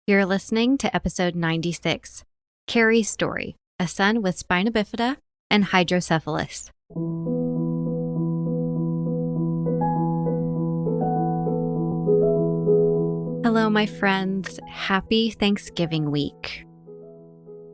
You're listening to episode 96, Carrie's Story, a son with Spina Bifida and Hydrocephalus. Hello, my friends. Happy Thanksgiving week.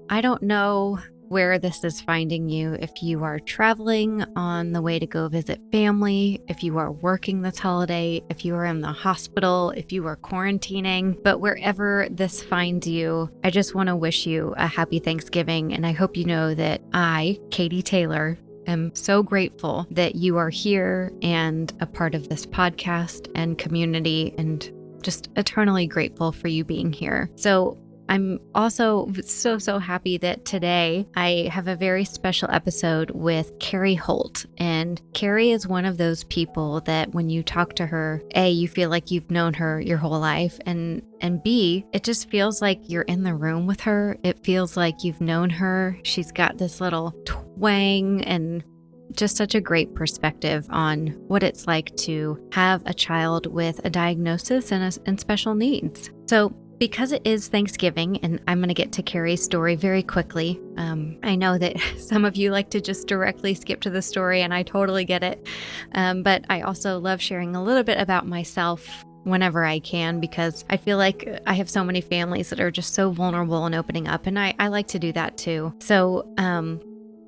I don't know where this is finding you, if you are traveling on the way to go visit family, if you are working this holiday, if you are in the hospital, if you are quarantining, but wherever this finds you, I just want to wish you a happy Thanksgiving. And I hope you know that I, Katie Taylor, am so grateful that you are here and a part of this podcast and community, and just eternally grateful for you being here. So I'm also so happy that today I have a very special episode with Carrie Holt. And Carrie is one of those people that when you talk to her, A, you feel like you've known her your whole life, and B, it just feels like you're in the room with her. It feels like you've known her. She's got this little twang and just such a great perspective on what it's like to have a child with a diagnosis and special needs. So because it is Thanksgiving, and I'm going to get to Carrie's story very quickly. I know that some of you like to just directly skip to the story, and I totally get it. But I also love sharing a little bit about myself whenever I can, because I feel like I have so many families that are just so vulnerable and opening up, and I like to do that too. So, I'm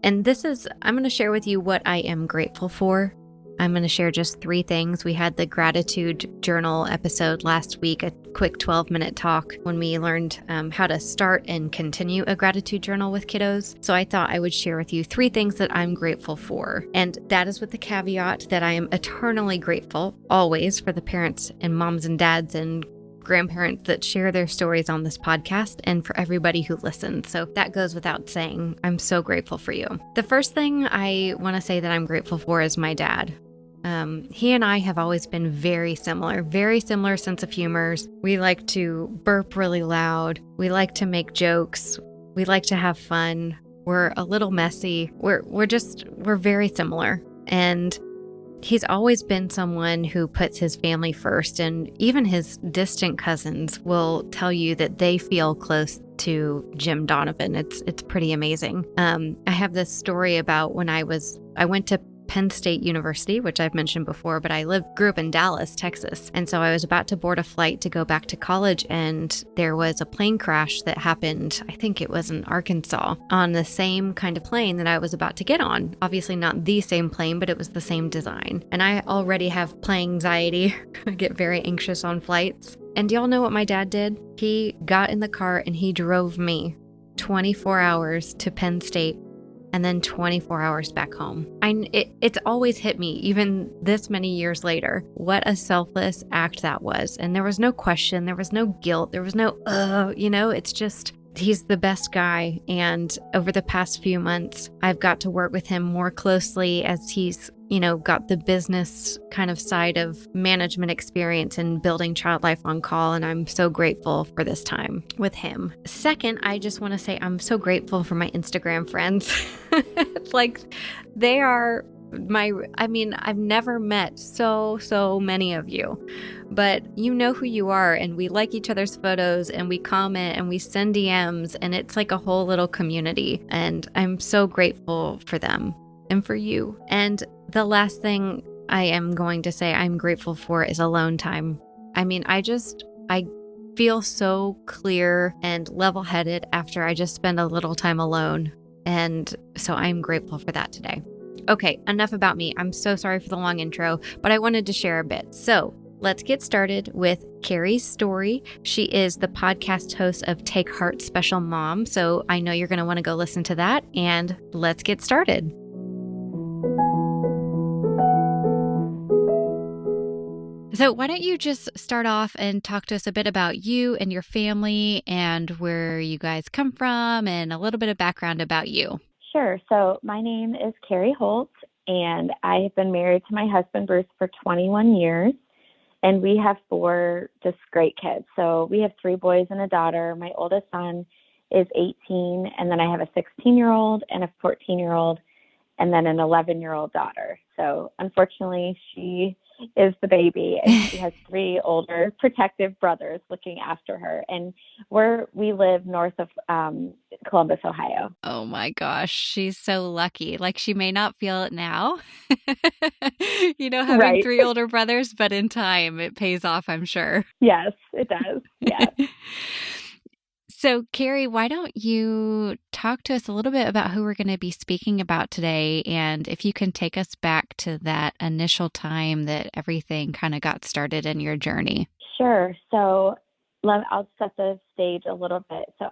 going to share with you what I am grateful for. I'm going to share just 3 things. We had the gratitude journal episode last week, a quick 12-minute talk when we learned how to start and continue a gratitude journal with kiddos. So I thought I would share with you 3 things that I'm grateful for. And that is with the caveat that I am eternally grateful always for the parents and moms and dads and grandparents that share their stories on this podcast, and for everybody who listens. So that goes without saying. I'm so grateful for you. The first thing I want to say that I'm grateful for is my dad. He and I have always been very similar sense of humors. We like to burp really loud. We like to make jokes. We like to have fun. We're a little messy. We're very similar. And he's always been someone who puts his family first, and even his distant cousins will tell you that they feel close to Jim Donovan. It's pretty amazing. I have this story about when I went to Penn State University, which I've mentioned before, but I grew up in Dallas, Texas. And so I was about to board a flight to go back to college, and there was a plane crash that happened, I think it was in Arkansas, on the same kind of plane that I was about to get on. Obviously not the same plane, but it was the same design. And I already have plane anxiety. I get very anxious on flights. And do y'all know what my dad did? He got in the car and he drove me 24 hours to Penn State, and then 24 hours back home. It's always hit me, even this many years later, what a selfless act that was. And there was no question, there was no guilt, there was no, it's just, he's the best guy. And over the past few months, I've got to work with him more closely as he's, got the business kind of side of management experience and building Child Life on Call. And I'm so grateful for this time with him. Second, I just want to say I'm so grateful for my Instagram friends. It's like they are I've never met so many of you, but you know who you are, and we like each other's photos, and we comment, and we send DMs, and it's like a whole little community, and I'm so grateful for them and for you. And the last thing I am going to say I'm grateful for is alone time. I feel so clear and level-headed after I just spend a little time alone, and so I'm grateful for that today. Okay, enough about me. I'm so sorry for the long intro, but I wanted to share a bit. So let's get started with Carrie's story. She is the podcast host of Take Heart Special Mom, so I know you're going to want to go listen to that, and let's get started. So why don't you just start off and talk to us a bit about you and your family and where you guys come from and a little bit of background about you. Sure. So my name is Carrie Holt, and I have been married to my husband, Bruce, for 21 years, and we have 4 just great kids. So we have 3 boys and a daughter. My oldest son is 18, and then I have a 16-year-old and a 14-year-old, and then an 11-year-old daughter. So unfortunately, she is the baby, and she has three older protective brothers looking after her. And we live north of Columbus, Ohio. Oh my gosh, she's so lucky. Like she may not feel it now, having Right. three older brothers, but in time it pays off, I'm sure. Yes, it does. Yes. So, Carrie, why don't you talk to us a little bit about who we're going to be speaking about today? And if you can take us back to that initial time that everything kind of got started in your journey. Sure. So I'll set the stage a little bit. So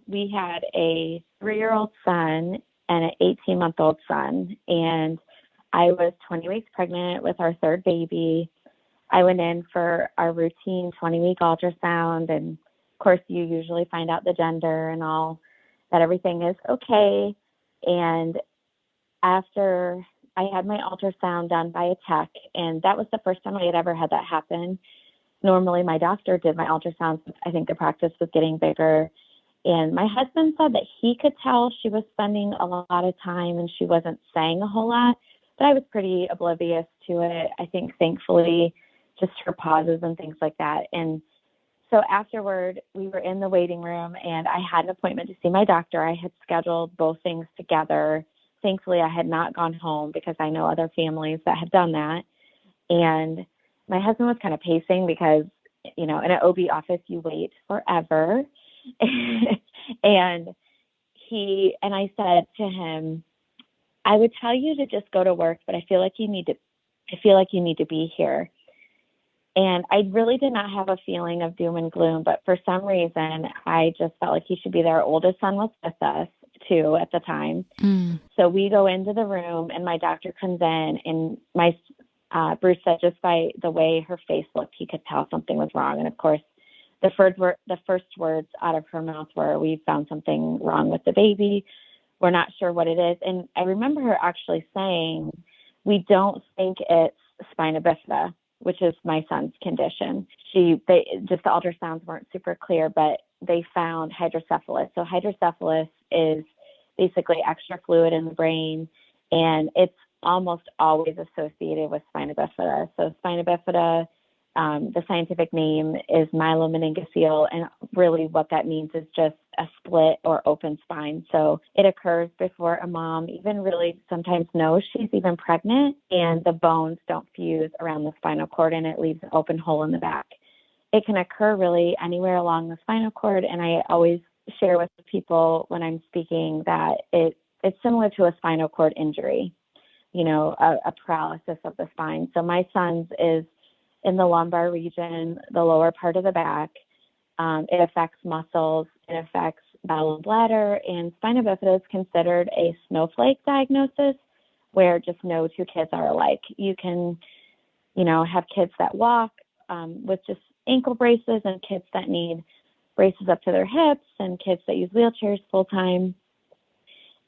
we had a 3-year-old son and an 18-month-old son, and I was 20 weeks pregnant with our third baby. I went in for our routine 20-week ultrasound, and of course, you usually find out the gender and all, that everything is okay. And after I had my ultrasound done by a tech, and that was the first time I had ever had that happen. Normally, my doctor did my ultrasounds. I think the practice was getting bigger. And my husband said that he could tell she was spending a lot of time and she wasn't saying a whole lot, but I was pretty oblivious to it. I think, thankfully, just her pauses and things like that. And so afterward, we were in the waiting room, and I had an appointment to see my doctor. I had scheduled both things together. Thankfully, I had not gone home because I know other families that have done that. And my husband was kind of pacing because, in an OB office, you wait forever. and I said to him, I would tell you to just go to work, but I feel like you need to be here. And I really did not have a feeling of doom and gloom, but for some reason, I just felt like he should be there. Our oldest son was with us too at the time. So we go into the room, and my doctor comes in, and Bruce said just by the way her face looked, he could tell something was wrong. And of course, the first words out of her mouth were, "We found something wrong with the baby. We're not sure what it is." And I remember her actually saying, "We don't think it's spina bifida," which is my son's condition. The ultrasounds weren't super clear, but they found hydrocephalus. So hydrocephalus is basically extra fluid in the brain, and it's almost always associated with spina bifida. So spina bifida, the scientific name is myelomeningocele, and really what that means is just a split or open spine. So it occurs before a mom even really sometimes knows she's even pregnant, and the bones don't fuse around the spinal cord, and it leaves an open hole in the back. It can occur really anywhere along the spinal cord, and I always share with people when I'm speaking that it's similar to a spinal cord injury, a paralysis of the spine. So my son's is in the lumbar region, the lower part of the back. It affects muscles, it affects bowel and bladder, and spina bifida is considered a snowflake diagnosis where just no two kids are alike. You can, have kids that walk with just ankle braces, and kids that need braces up to their hips, and kids that use wheelchairs full time.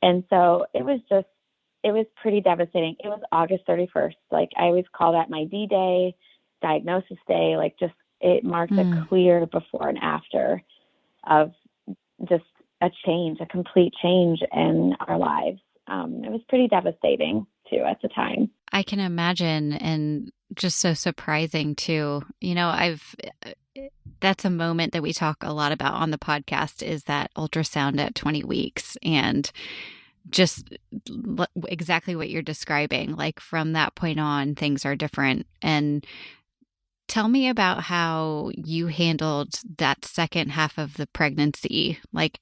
And so it was pretty devastating. It was August 31st. Like, I always call that my D-Day, diagnosis day. Like, just it marked a clear before and after of just a complete change in our lives. It was pretty devastating too at the time. I can imagine, and just so surprising too. That's a moment that we talk a lot about on the podcast, is that ultrasound at 20 weeks, and just exactly what you're describing. Like, from that point on, things are different. And tell me about how you handled that second half of the pregnancy. Like,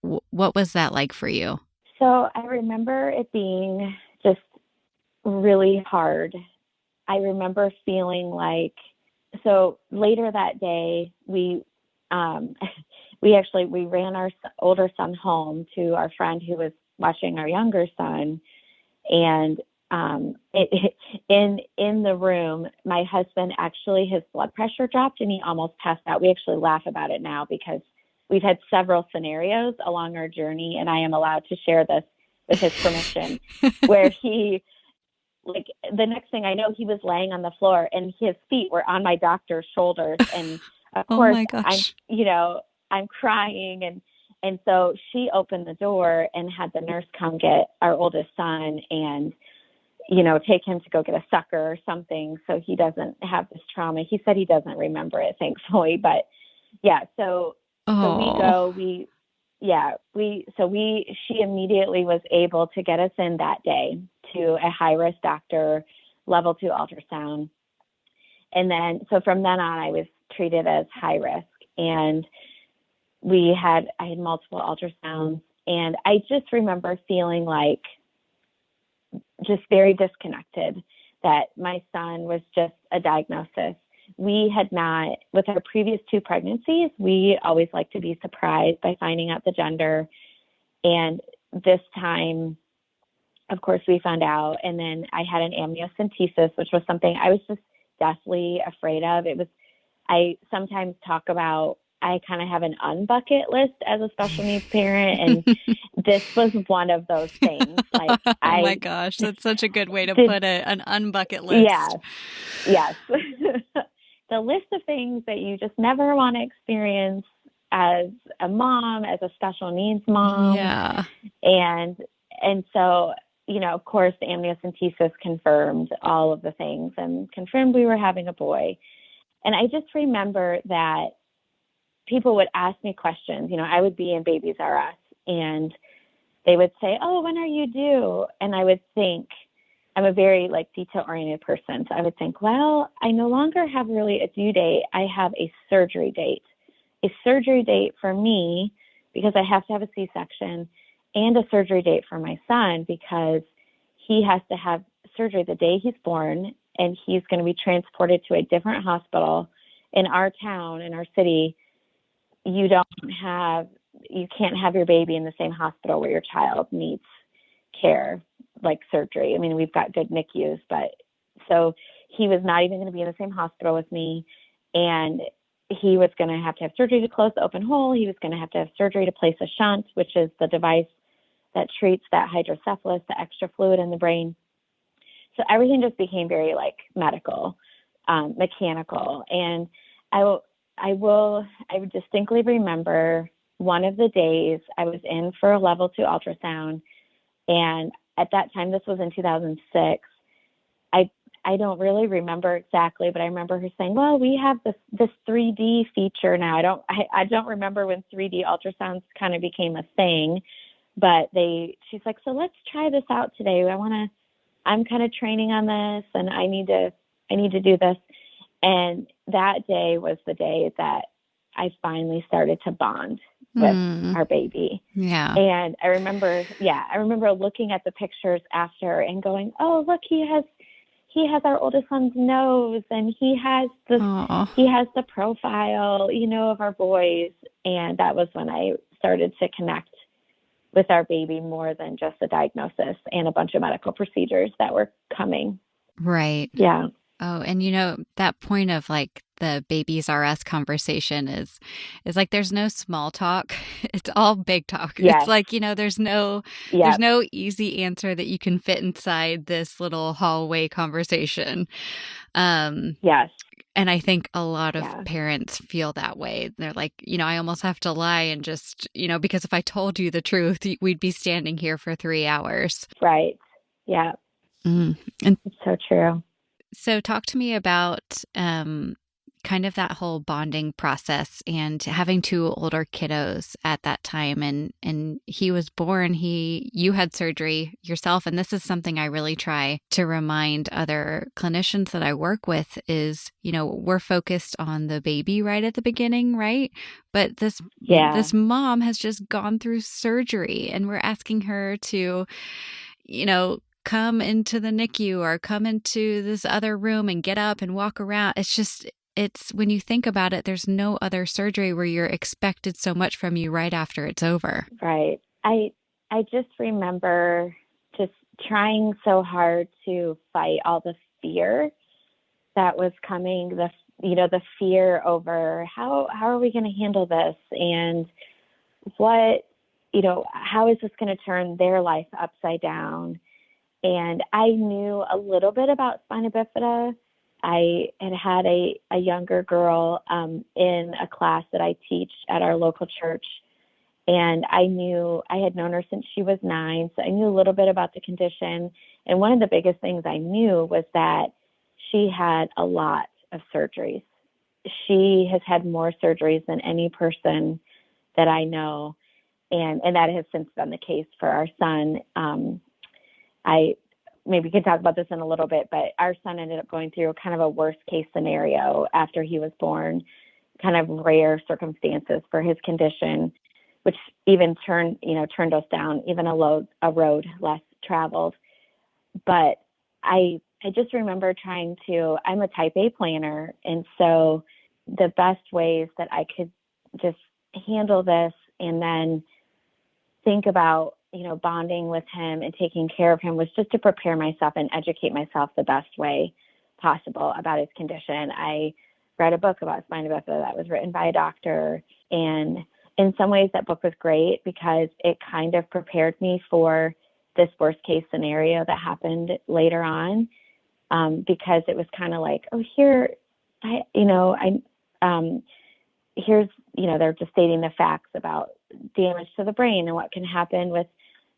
what was that like for you? So I remember it being just really hard. I remember feeling like, so later that day, we ran our older son home to our friend who was watching our younger son, and in the room, my husband actually, his blood pressure dropped and he almost passed out. We actually laugh about it now because we've had several scenarios along our journey, and I am allowed to share this with his permission, where he, like, the next thing I know, he was laying on the floor and his feet were on my doctor's shoulders. And of Oh course, my gosh. I'm crying. And so she opened the door and had the nurse come get our oldest son. And take him to go get a sucker or something so he doesn't have this trauma. He said he doesn't remember it, thankfully. But yeah, so she immediately was able to get us in that day to a high risk doctor, level 2 ultrasound. And then, so from then on, I was treated as high risk, and I had multiple ultrasounds, and I just remember feeling like just very disconnected, that my son was just a diagnosis. We had not, with our previous 2 pregnancies, we always like to be surprised by finding out the gender. And this time, of course, we found out. And then I had an amniocentesis, which was something I was just deathly afraid of. I sometimes talk about, I kind of have an unbucket list as a special needs parent. And this was one of those things. Like, oh my gosh, that's such a good way to put it, an unbucket list. Yes. The list of things that you just never want to experience as a mom, as a special needs mom. Yeah. And so, of course, the amniocentesis confirmed all of the things and confirmed we were having a boy. And I just remember that people would ask me questions. I would be in Babies R Us, and they would say, "Oh, when are you due?" And I would think, I'm a very detail-oriented person. So I would think, well, I no longer have really a due date. I have a surgery date for me because I have to have a C-section, and a surgery date for my son because he has to have surgery the day he's born, and he's going to be transported to a different hospital in our town, in our city. You can't have your baby in the same hospital where your child needs care, like surgery. I mean, we've got good NICUs, but so he was not even going to be in the same hospital with me. And he was going to have surgery to close the open hole. He was going to have surgery to place a shunt, which is the device that treats that hydrocephalus, the extra fluid in the brain. So everything just became very medical, mechanical. And I distinctly remember one of the days I was in for a level 2 ultrasound. And at that time, this was in 2006, I don't really remember exactly, but I remember her saying, well, we have this 3D feature now. I don't remember when 3D ultrasounds kind of became a thing, but she's like, so let's try this out today. I'm kind of training on this, and I need to do this. And that day was the day that I finally started to bond with our baby. Yeah. And I remember looking at the pictures after and going, oh, look, he has our oldest son's nose, and he has the profile, of our boys. And that was when I started to connect with our baby more than just a diagnosis and a bunch of medical procedures that were coming. Right. Yeah. Oh, and that point of the Babies R Us conversation is there's no small talk. It's all big talk. Yes. It's there's no easy answer that you can fit inside this little hallway conversation. Yes. And I think a lot of parents feel that way. They're like, I almost have to lie and just, because if I told you the truth, we'd be standing here for 3 hours. Right. Yeah. And it's so true. So talk to me about kind of that whole bonding process and having 2 older kiddos at that time. And he was born, you had surgery yourself. And this is something I really try to remind other clinicians that I work with is, we're focused on the baby right at the beginning, right? But this mom has just gone through surgery, and we're asking her to, come into the NICU or come into this other room and get up and walk around. It's when you think about it, there's no other surgery where you're expected so much from you right after it's over. Right. I just remember just trying so hard to fight all the fear that was coming, the fear over how are we going to handle this, and how is this going to turn their life upside down. And I knew a little bit about Spina Bifida. I had a younger girl in a class that I teach at our local church, And I had known her since she was 9, so I knew a little bit about the condition. And one of the biggest things I knew was that she had a lot of surgeries. She has had more surgeries than any person that I know. And that has since been the case for our son. I maybe could talk about this in a little bit, but our son ended up going through kind of a worst case scenario after he was born, kind of rare circumstances for his condition, which even turned us down even a road less traveled. But I just remember I'm a type A planner. And so the best ways that I could just handle this and then think about, bonding with him and taking care of him was just to prepare myself and educate myself the best way possible about his condition. I read a book about Spina Bifida that was written by a doctor. And in some ways that book was great because it kind of prepared me for this worst case scenario that happened later on. Because it was kind of like, oh, here's, they're just stating the facts about damage to the brain and what can happen with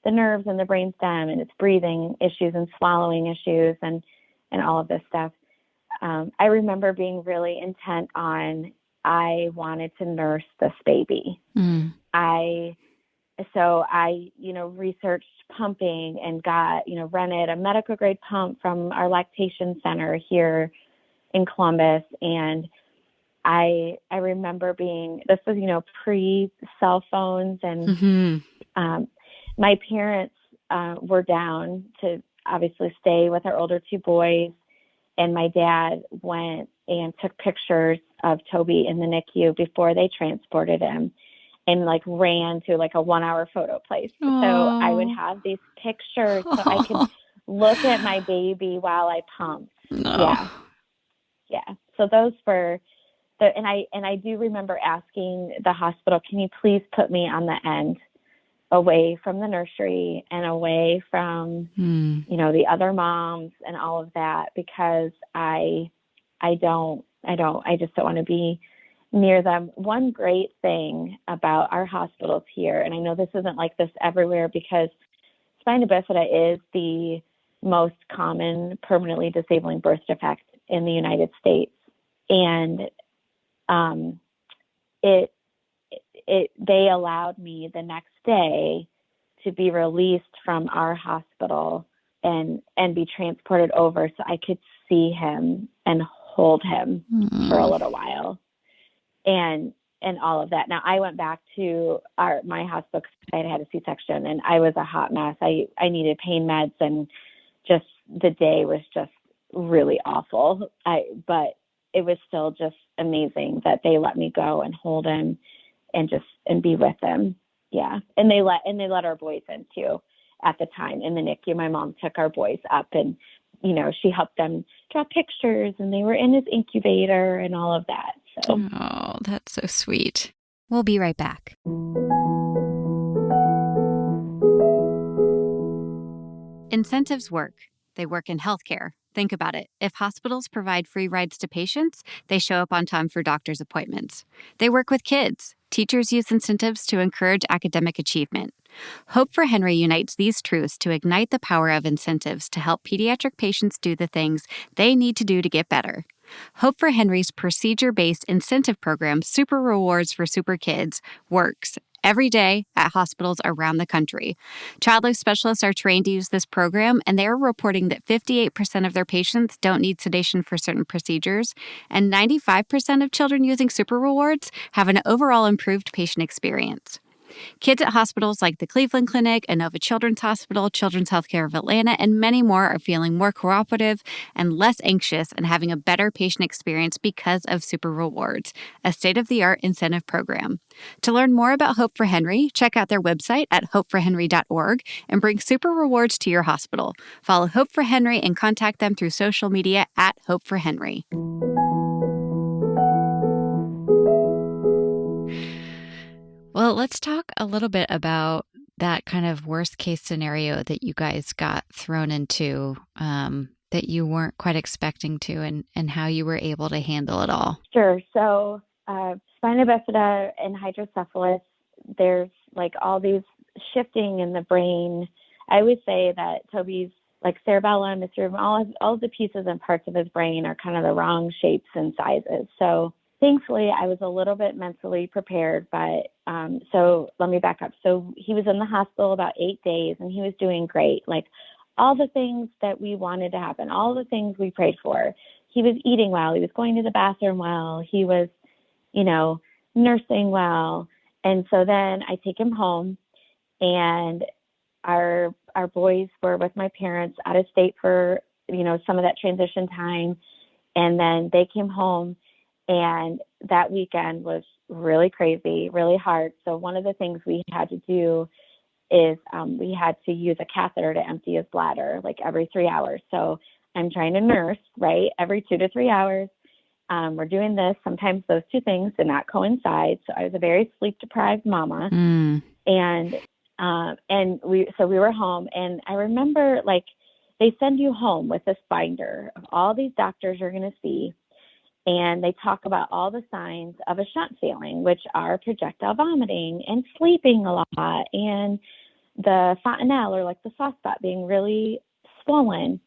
the nerves and the brainstem and its breathing issues and swallowing issues and all of this stuff. I remember being really intent on, I wanted to nurse this baby. So I researched pumping and got, rented a medical grade pump from our lactation center here in Columbus. And I remember this was, pre cell phones and, my parents, were down to obviously stay with our older 2 boys. And my dad went and took pictures of Toby in the NICU before they transported him and ran to a 1-hour photo place. Aww. So I would have these pictures so I could look at my baby while I pumped. No. Yeah. So those were and I do remember asking the hospital, can you please put me on the end away from the nursery and away from, the other moms and all of that, because I just don't want to be near them. One great thing about our hospitals here, and I know this isn't like this everywhere because Spina Bifida is the most common permanently disabling birth defect in the United States. And they allowed me the next day to be released from our hospital and be transported over so I could see him and hold him for a little while and all of that. Now I went back to my hospital because I had a C-section and I was a hot mess. I needed pain meds and just the day was just really awful. But it was still just amazing that they let me go and hold him and be with him. Yeah. And they let our boys in too at the time in the NICU. My mom took our boys up and, she helped them draw pictures and they were in his incubator and all of that. So. Oh, that's so sweet. We'll be right back. Incentives work. They work in healthcare. Think about it. If hospitals provide free rides to patients, they show up on time for doctor's appointments. They work with kids. Teachers use incentives to encourage academic achievement. Hope for Henry unites these truths to ignite the power of incentives to help pediatric patients do the things they need to do to get better. Hope for Henry's procedure-based incentive program, Super Rewards for Super Kids, works every day at hospitals around the country. Child life specialists are trained to use this program, and they are reporting that 58% of their patients don't need sedation for certain procedures, and 95% of children using Super Rewards have an overall improved patient experience. Kids at hospitals like the Cleveland Clinic, Inova Children's Hospital, Children's Healthcare of Atlanta, and many more are feeling more cooperative and less anxious and having a better patient experience because of Super Rewards, a state-of-the-art incentive program. To learn more about Hope for Henry, check out their website at hopeforhenry.org and bring Super Rewards to your hospital. Follow Hope for Henry and contact them through social media at Hope for Henry. Well, let's talk a little bit about that kind of worst case scenario that you guys got thrown into that you weren't quite expecting to and how you were able to handle it all. Sure. So Spina Bifida and Hydrocephalus, there's like all these shifting in the brain. I would say that Toby's like cerebellum, his cerebrum, all of the pieces and parts of his brain are kind of the wrong shapes and sizes. So thankfully, I was a little bit mentally prepared, but so let me back up. So he was in the hospital about 8 days, and he was doing great. Like all the things that we wanted to happen, all the things we prayed for. He was eating well. He was going to the bathroom well. He was, nursing well. And so then I take him home, and our boys were with my parents out of state for, some of that transition time. And then they came home, and that weekend was really crazy, really hard. So one of the things we had to do is we had to use a catheter to empty his bladder like every 3 hours. So I'm trying to nurse, right, every 2 to 3 hours. We're doing this. Sometimes those two things did not coincide. So I was a very sleep deprived mama. And we were home, and I remember like they send you home with this binder of all these doctors you're going to see. And they talk about all the signs of a shunt failing, which are projectile vomiting and sleeping a lot, and the fontanelle, or like the soft spot, being really swollen.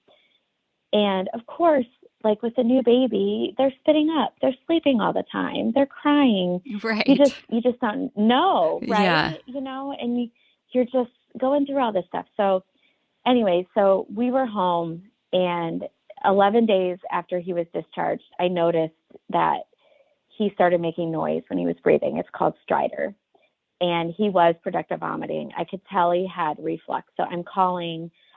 And of course, like with a new baby, they're spitting up, they're sleeping all the time, they're crying. Right. You just don't know, right? Yeah. And you're just going through all this stuff. So anyway, so we were home, and 11 days after he was discharged, I noticed that he started making noise when he was breathing. It's called stridor. And he was projectile vomiting. I could tell he had reflux. So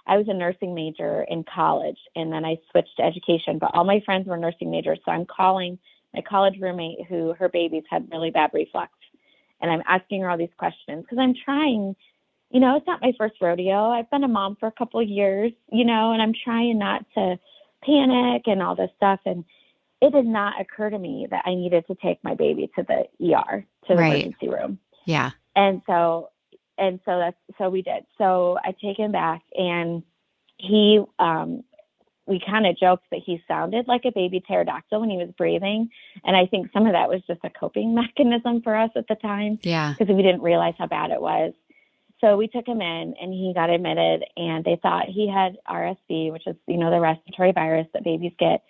I was a nursing major in college, and then I switched to education, but all my friends were nursing majors. So I'm calling my college roommate who her babies had really bad reflux. And I'm asking her all these questions because I'm trying, it's not my first rodeo. I've been a mom for a couple of years, and I'm trying not to panic and all this stuff. And it did not occur to me that I needed to take my baby to the ER, to the emergency room. Yeah. And so we did. So I take him back, and we kind of joked that he sounded like a baby pterodactyl when he was breathing. And I think some of that was just a coping mechanism for us at the time. Yeah. Because we didn't realize how bad it was. So we took him in, and he got admitted, and they thought he had RSV, which is, the respiratory virus that babies get.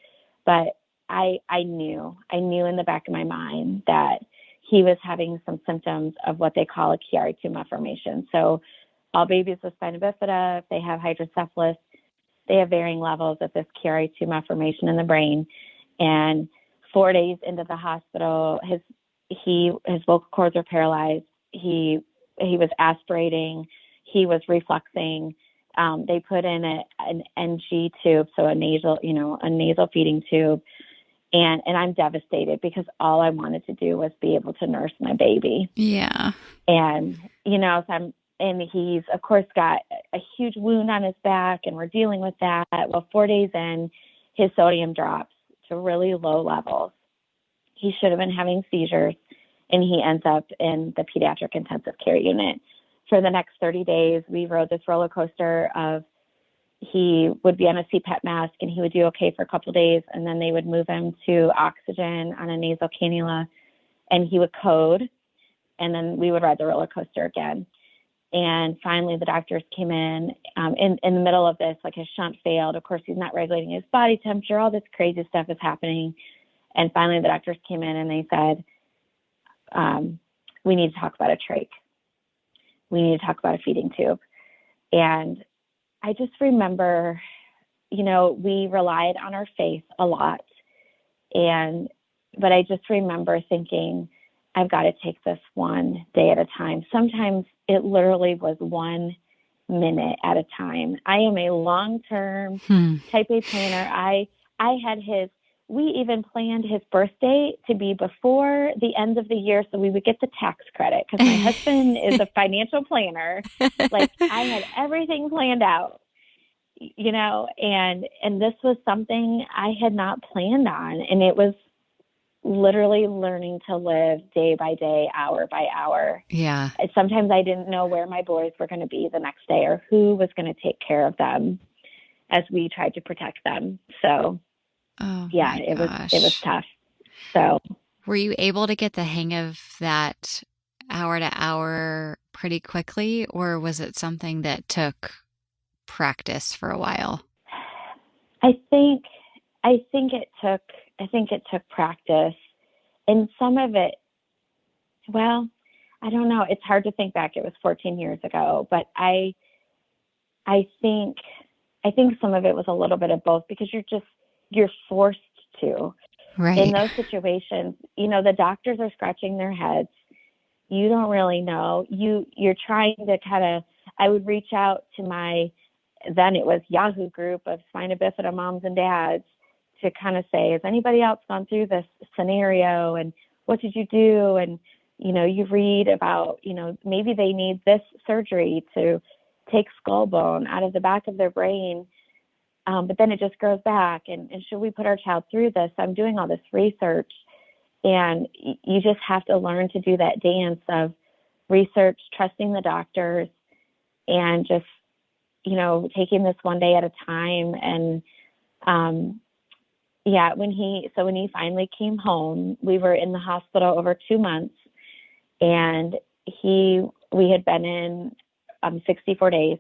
But I knew in the back of my mind that he was having some symptoms of what they call a Chiari-2 malformation. So all babies with Spina Bifida, if they have hydrocephalus, they have varying levels of this Chiari-2 malformation in the brain. And 4 days into the hospital, his vocal cords were paralyzed. He was aspirating. He was refluxing. They put in an NG tube, so a nasal feeding tube. And I'm devastated because all I wanted to do was be able to nurse my baby. Yeah. And, and he's of course got a huge wound on his back, and we're dealing with that. Well, 4 days in, his sodium drops to really low levels. He should have been having seizures, and he ends up in the pediatric intensive care unit. For the next 30 days, we rode this roller coaster of he would be on a CPAP mask, and he would do okay for a couple of days, and then they would move him to oxygen on a nasal cannula, and he would code, and then we would ride the roller coaster again. And finally, the doctors came in the middle of this, like his shunt failed. Of course, he's not regulating his body temperature. All this crazy stuff is happening. And finally, the doctors came in, and they said, we need to talk about a trach. We need to talk about a feeding tube. And I just remember, we relied on our faith a lot. But I just remember thinking, I've got to take this one day at a time. Sometimes it literally was 1 minute at a time. I am a long-term type A planner. We even planned his birthday to be before the end of the year so we would get the tax credit, because my husband is a financial planner. Like, I had everything planned out, and this was something I had not planned on. And it was literally learning to live day by day, hour by hour. Yeah. Sometimes I didn't know where my boys were going to be the next day or who was going to take care of them as we tried to protect them. So yeah, it was tough. So were you able to get the hang of that hour to hour pretty quickly, or was it something that took practice for a while? I think it took practice, and some of it, well, I don't know. It's hard to think back. It was 14 years ago, but I think some of it was a little bit of both, because you're forced to. In Right. those situations, the doctors are scratching their heads. You don't really know. You're trying to I would reach out to then it was Yahoo group of Spina Bifida moms and dads to kind of say, has anybody else gone through this scenario? And what did you do? And, you read about, maybe they need this surgery to take skull bone out of the back of their brain. But then it just grows back. And should we put our child through this? I'm doing all this research. And you just have to learn to do that dance of research, trusting the doctors, and just, taking this one day at a time. And, when he finally came home, we were in the hospital over 2 months, and we had been in 64 days.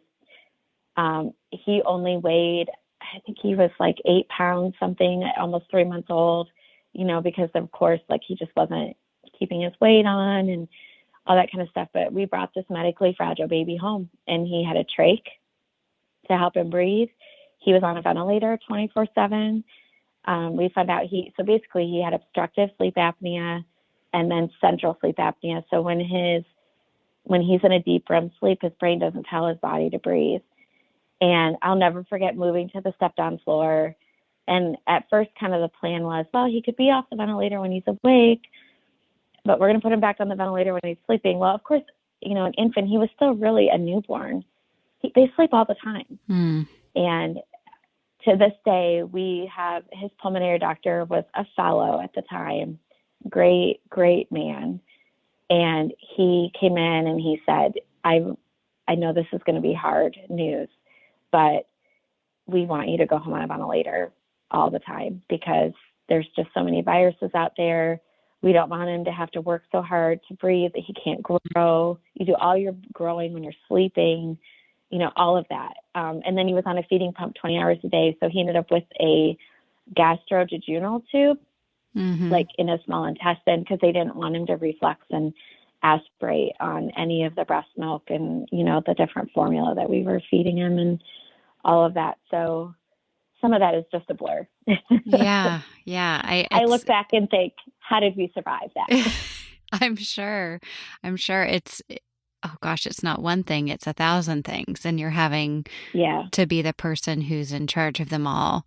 He only weighed, I think he was like 8 pounds something, almost 3 months old, because of course, like, he just wasn't keeping his weight on and all that kind of stuff. But we brought this medically fragile baby home, and he had a trach to help him breathe. He was on a ventilator 24/7. We found out he had obstructive sleep apnea and then central sleep apnea. So when he's in a deep REM sleep, his brain doesn't tell his body to breathe. And I'll never forget moving to the step-down floor. And at first, kind of the plan was, well, he could be off the ventilator when he's awake, but we're going to put him back on the ventilator when he's sleeping. Well, of course, an infant, he was still really a newborn. They sleep all the time. Mm. And to this day, we have his pulmonary doctor was a fellow at the time, great, great man. And he came in and he said, I know this is going to be hard news, but we want you to go home on a ventilator all the time, because there's just so many viruses out there. We don't want him to have to work so hard to breathe that he can't grow. You do all your growing when you're sleeping, all of that. And then he was on a feeding pump 20 hours a day. So he ended up with a gastrojejunal tube, Mm-hmm. like in his small intestine, because they didn't want him to reflux and aspirate on any of the breast milk and, the different formula that we were feeding him and all of that. So some of that is just a blur. Yeah. Yeah. I look back and think, how did we survive that? I'm sure. Oh gosh, it's not one thing, it's 1,000 things. And you're having Yeah. to be the person who's in charge of them all.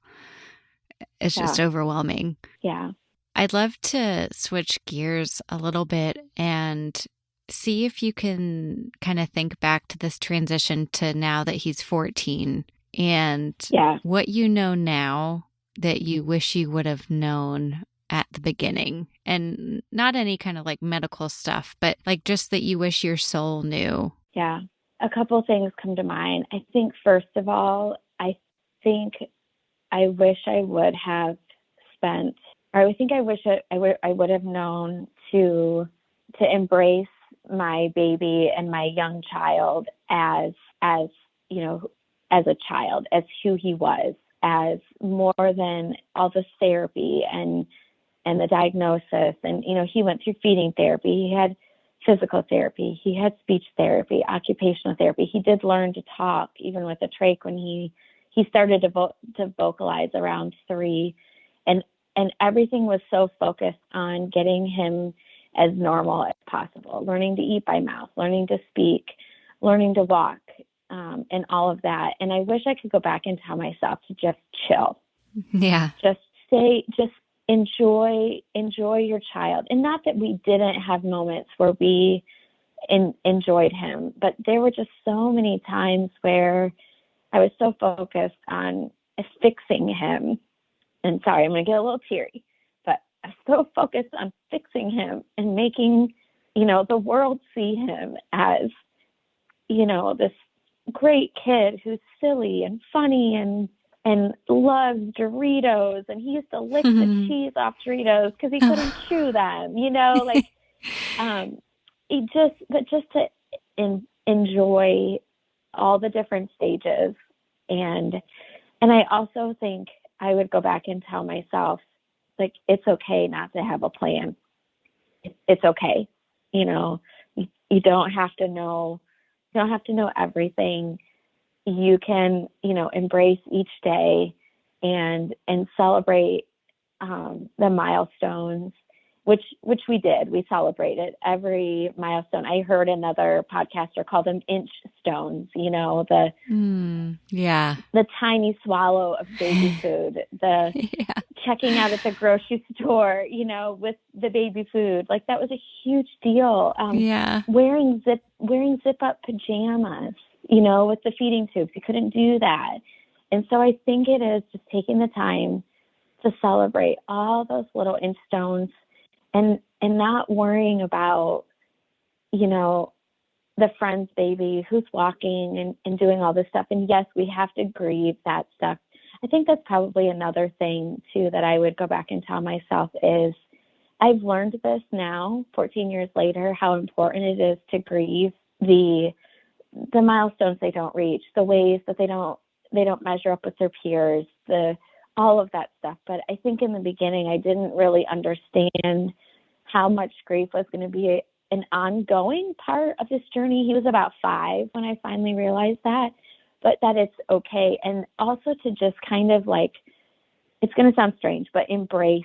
It's just overwhelming. Yeah. I'd love to switch gears a little bit and see if you can kind of think back to this transition to now that he's 14 and what you know now that you wish you would have known at the beginning. And not any kind of like medical stuff, but like just that you wish your soul knew. Yeah. A couple things come to mind. I think, first of all, I wish I would have I would have known to embrace my baby and my young child as a child, as who he was, as more than all this therapy and the diagnosis. And, he went through feeding therapy. He had physical therapy. He had speech therapy, occupational therapy. He did learn to talk, even with a trach, when he started to vocalize around 3. And everything was so focused on getting him as normal as possible, learning to eat by mouth, learning to speak, learning to walk, and all of that. And I wish I could go back and tell myself to just chill. Yeah. Just enjoy your child. And not that we didn't have moments where we enjoyed him, but there were just so many times where I was so focused on fixing him. And sorry, I'm going to get a little teary, but I'm so focused on fixing him and making, the world see him as, this great kid who's silly and funny and loves Doritos. And he used to lick the cheese off Doritos because he couldn't chew them, enjoy all the different stages. And I also think I would go back and tell myself, like, it's okay not to have a plan. It's okay. You don't have to know, everything. You can, embrace each day and celebrate the milestones, which we did. We celebrated every milestone. I heard another podcaster call them inch stones, the tiny swallow of baby food, the checking out at the grocery store, with the baby food. Like, that was a huge deal. Wearing zip up pajamas, with the feeding tubes. You couldn't do that. And so I think it is just taking the time to celebrate all those little inch stones and not worrying about, the friend's baby who's walking and doing all this stuff. And yes, we have to grieve that stuff. I think that's probably another thing too that I would go back and tell myself is I've learned this now, 14 years later, how important it is to grieve the milestones they don't reach, the ways that they don't measure up with their peers, all of that stuff. But I think in the beginning, I didn't really understand how much grief was going to be an ongoing part of this journey. He was about 5 when I finally realized that, but that it's okay. And also to just kind of like, it's going to sound strange, but embrace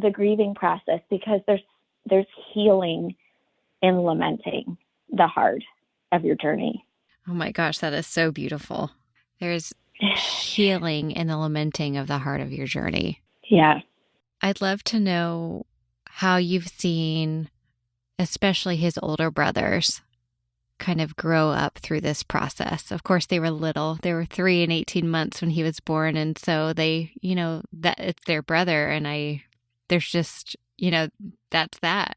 the grieving process, because there's healing in lamenting the heart of your journey. Oh my gosh, that is so beautiful. There's healing in the lamenting of the heart of your journey. Yeah. I'd love to know how you've seen, especially his older brothers, kind of grow up through this process. Of course, they were little. They were 3 and 18 months when he was born. And so they, that it's their brother. And there's just, that's that.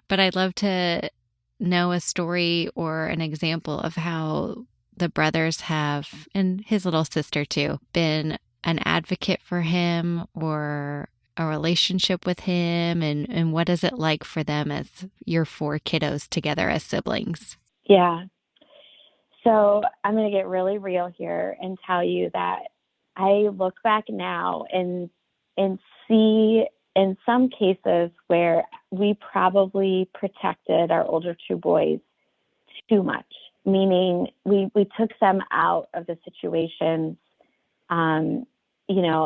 But I'd love to know a story or an example of how the brothers have, and his little sister too, been an advocate for him or a relationship with him, and what is it like for them as your 4 kiddos together as siblings? Yeah. So I'm going to get really real here and tell you that I look back now and see in some cases where we probably protected our older 2 boys too much, meaning we took them out of the situations,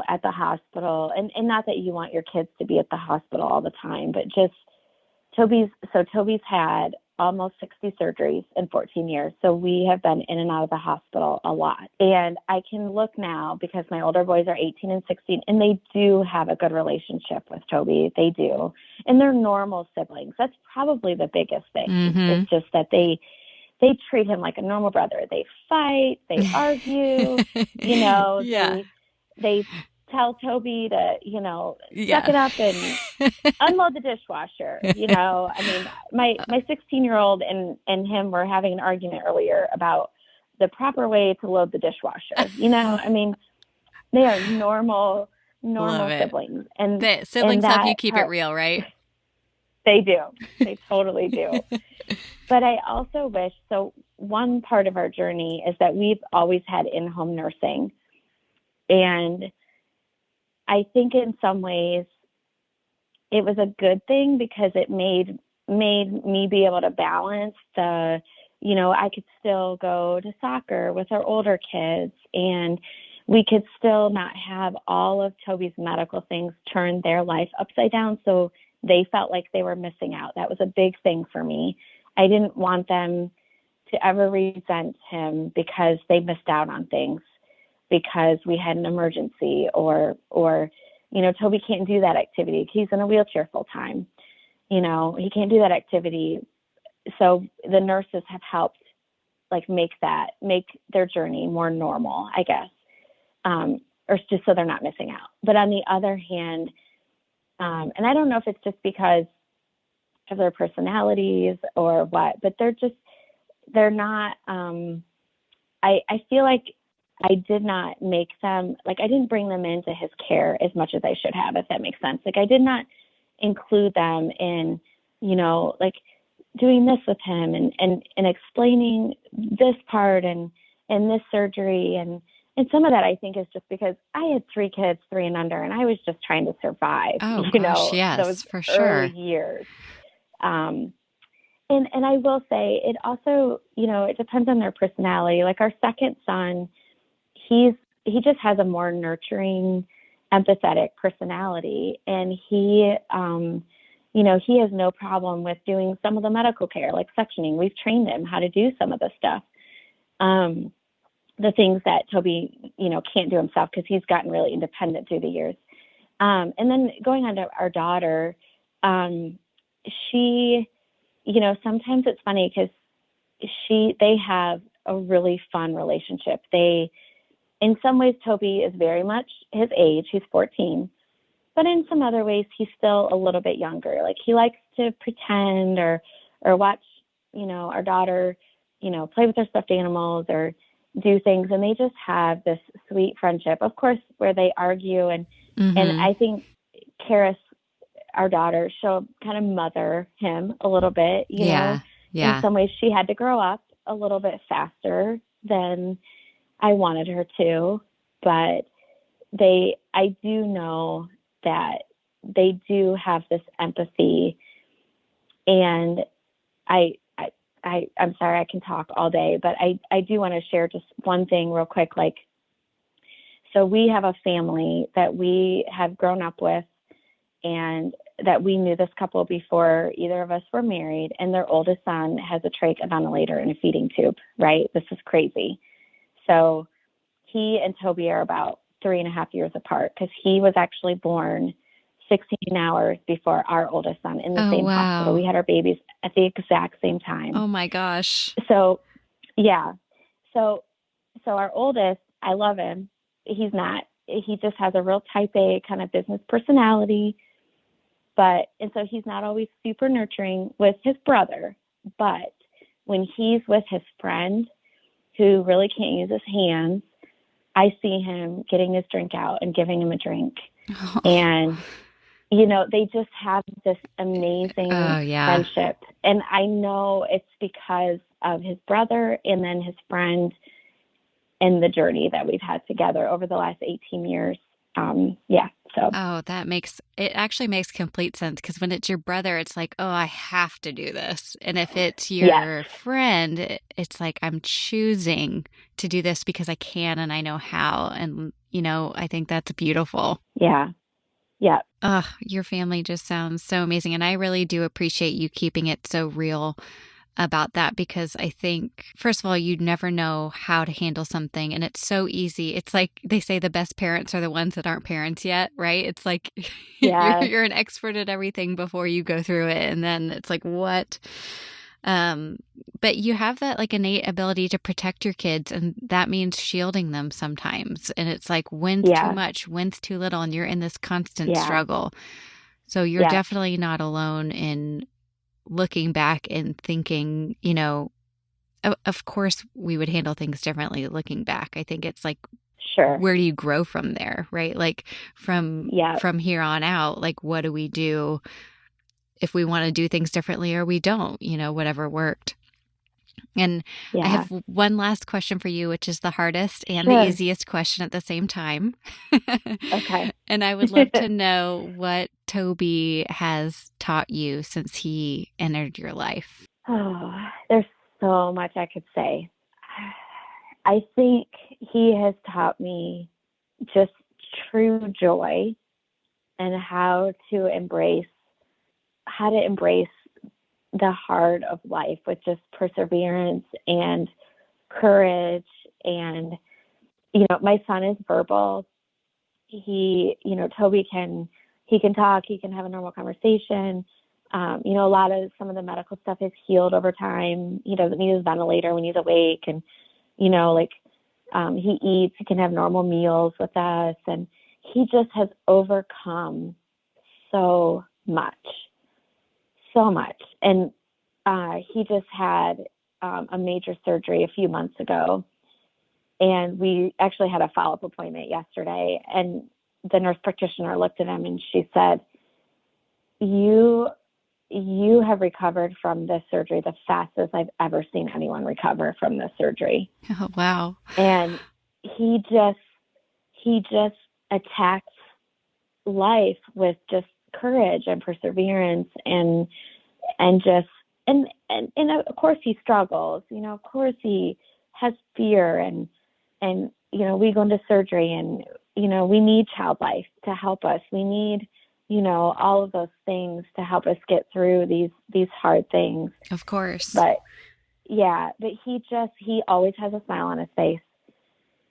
at the hospital. And not that you want your kids to be at the hospital all the time, but just Toby's had almost 60 surgeries in 14 years. So we have been in and out of the hospital a lot. And I can look now because my older boys are 18 and 16, and they do have a good relationship with Toby. They do. And they're normal siblings. That's probably the biggest thing. Mm-hmm. It's just that they treat him like a normal brother. They fight, they argue, Yeah. they tell Toby to, suck it up and unload the dishwasher. I mean, my 16-year-old and him were having an argument earlier about the proper way to load the dishwasher. I mean, they are normal siblings. And the siblings help you keep it real, right? They do. They totally do. But I also wish, so one part of our journey is that we've always had in-home nursing. And I think in some ways it was a good thing because it made me be able to balance the, I could still go to soccer with our older kids, and we could still not have all of Toby's medical things turn their life upside down. So they felt like they were missing out. That was a big thing for me. I didn't want them to ever resent him because they missed out on things, because we had an emergency or Toby can't do that activity. He's in a wheelchair full time. He can't do that activity. So the nurses have helped make their journey more normal, I guess. Or just so they're not missing out. But on the other hand, and I don't know if it's just because of their personalities or what, but they're not, I feel like I did not make them, I didn't bring them into his care as much as I should have, if that makes sense. I did not include them in, doing this with him and explaining this part and this surgery. And some of that I think is just because I had 3 kids, 3 and under, and I was just trying to survive, Oh gosh, those yes, for early sure. years. Um, and I will say it also, it depends on their personality. Like our second son, he just has a more nurturing, empathetic personality, and he has no problem with doing some of the medical care, like suctioning. We've trained him how to do some of the stuff. The things that Toby, can't do himself because he's gotten really independent through the years. And then going on to our daughter, she, sometimes it's funny because they have a really fun relationship. In some ways, Toby is very much his age. He's 14. But in some other ways, he's still a little bit younger. Like he likes to pretend or watch, our daughter, play with her stuffed animals or do things. And they just have this sweet friendship, of course, where they argue. And I think Karis, our daughter, she'll kind of mother him a little bit, Yeah. In some ways she had to grow up a little bit faster than I wanted her to, but I do know that they do have this empathy, and I'm sorry, I can talk all day, but I do want to share just one thing real quick. Like, so we have a family that we have grown up with, and that we knew this couple before either of us were married, and their oldest son has a trach, a ventilator, and a feeding tube, right? This is crazy. So he and Toby are about 3.5 years apart because he was actually born 16 hours before our oldest son in the Oh, same wow. hospital. We had our babies at the exact same time. Oh my gosh. So, yeah. So our oldest, I love him. He just has a real type A kind of business personality. And so he's not always super nurturing with his brother, but when he's with his friend who really can't use his hands, I see him getting his drink out and giving him a drink. Oh. And, they just have this amazing friendship. And I know it's because of his brother and then his friend and the journey that we've had together over the last 18 years. So. Oh, it actually makes complete sense, because when it's your brother, it's like, oh, I have to do this. And if it's your friend, it's like, I'm choosing to do this because I can and I know how. And, I think that's beautiful. Yeah. Yeah. Your family just sounds so amazing. And I really do appreciate you keeping it so real about that, because I think, first of all, you never know how to handle something, and it's so easy. It's like they say the best parents are the ones that aren't parents yet, right? It's like you're an expert at everything before you go through it, and then it's like, what? But you have that like innate ability to protect your kids, and that means shielding them sometimes. And it's like, when's too much, when's too little, and you're in this constant struggle. So you're definitely not alone in looking back and thinking, of course we would handle things differently looking back. I think it's like, sure, where do you grow from there, right? Like from here on out, like what do we do if we want to do things differently or we don't, whatever worked. And I have one last question for you, which is the hardest and the easiest question at the same time. Okay. And I would love to know what Toby has taught you since he entered your life. Oh, there's so much I could say. I think he has taught me just true joy and how to embrace the hard of life with just perseverance and courage. And, my son is verbal. Toby he can talk, he can have a normal conversation. A lot of some of the medical stuff is healed over time. He doesn't need his ventilator when he's awake. And, he eats, he can have normal meals with us. And he just has overcome so much. And he just had a major surgery a few months ago. And we actually had a follow-up appointment yesterday. And the nurse practitioner looked at him and she said, you you have recovered from this surgery the fastest I've ever seen anyone recover from this surgery. Oh, wow. And he just attacks life with just courage and perseverance and of course he struggles, of course he has fear and we go into surgery and we need child life to help us. We need all of those things to help us get through these hard things. Of course. But he always has a smile on his face.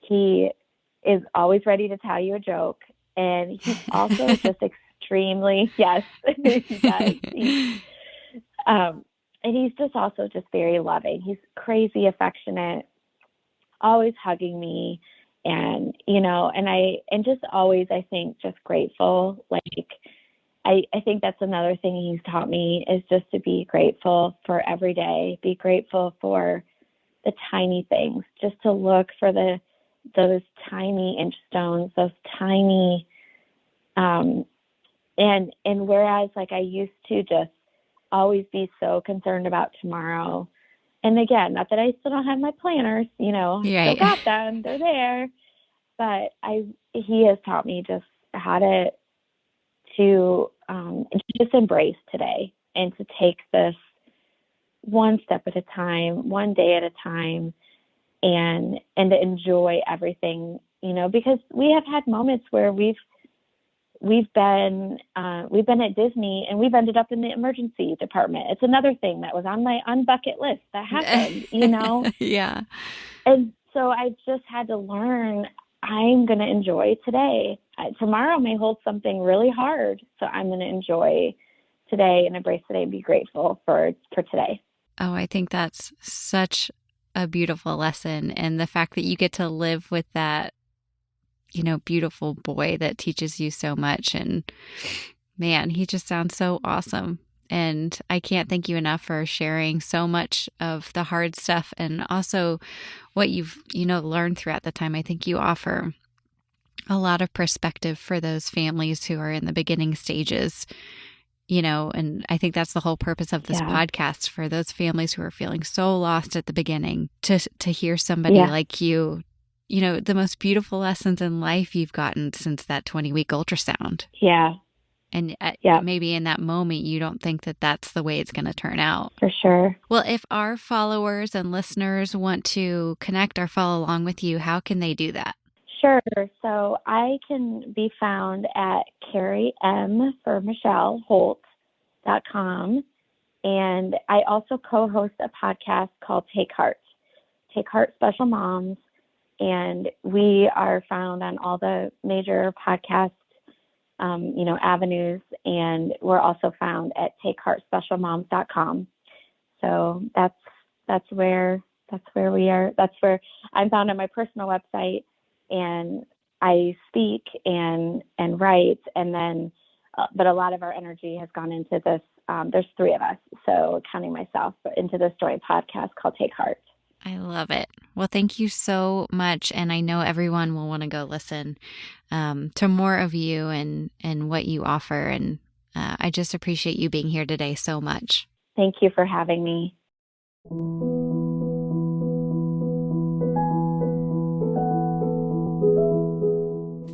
He is always ready to tell you a joke. And he's also just extremely, yes, he does. And he's just also just very loving. He's crazy affectionate, always hugging me. And, and just always, I think, just grateful. Like, I think that's another thing he's taught me is just to be grateful for every day, be grateful for the tiny things, just to look for those tiny inch stones, those tiny, and whereas like I used to just always be so concerned about tomorrow. And again, not that I still don't have my planners, I still got them, they're there, but he has taught me just how to just embrace today and to take this one step at a time, one day at a time, and to enjoy everything, because we have had moments where we've been at Disney and we've ended up in the emergency department. It's another thing that was on my unbucket list that happened, Yeah. And so I just had to learn I'm going to enjoy today. Tomorrow may hold something really hard, so I'm going to enjoy today and embrace today and be grateful for today. Oh, I think that's such a beautiful lesson. And the fact that you get to live with that, beautiful boy that teaches you so much. And man, he just sounds so awesome. And I can't thank you enough for sharing so much of the hard stuff and also what you've, learned throughout the time. I think you offer a lot of perspective for those families who are in the beginning stages, and I think that's the whole purpose of this podcast, for those families who are feeling so lost at the beginning to hear somebody like you, the most beautiful lessons in life you've gotten since that 20-week ultrasound. Yeah. And maybe in that moment, you don't think that that's the way it's going to turn out. For sure. Well, if our followers and listeners want to connect or follow along with you, how can they do that? Sure. So I can be found at Carrie M for Michelle Holt.com. And I also co-host a podcast called Take Heart Special Moms. And we are found on all the major podcast avenues, and we're also found at takeheartspecialmoms.com. So that's where we are. That's where I'm found on my personal website, and I speak and write, and then but a lot of our energy has gone into this. There's 3 of us, so counting myself, but into this joint podcast called Take Heart. I love it. Well, thank you so much. And I know everyone will want to go listen to more of you and what you offer. And I just appreciate you being here today so much. Thank you for having me.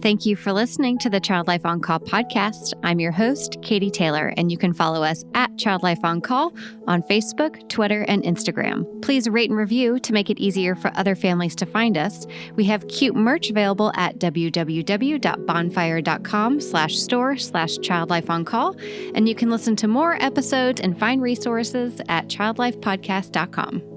Thank you for listening to the Child Life On Call podcast. I'm your host, Katie Taylor, and you can follow us at Child Life On Call on Facebook, Twitter, and Instagram. Please rate and review to make it easier for other families to find us. We have cute merch available at www.bonfire.com/store/childlifeoncall, and you can listen to more episodes and find resources at childlifepodcast.com.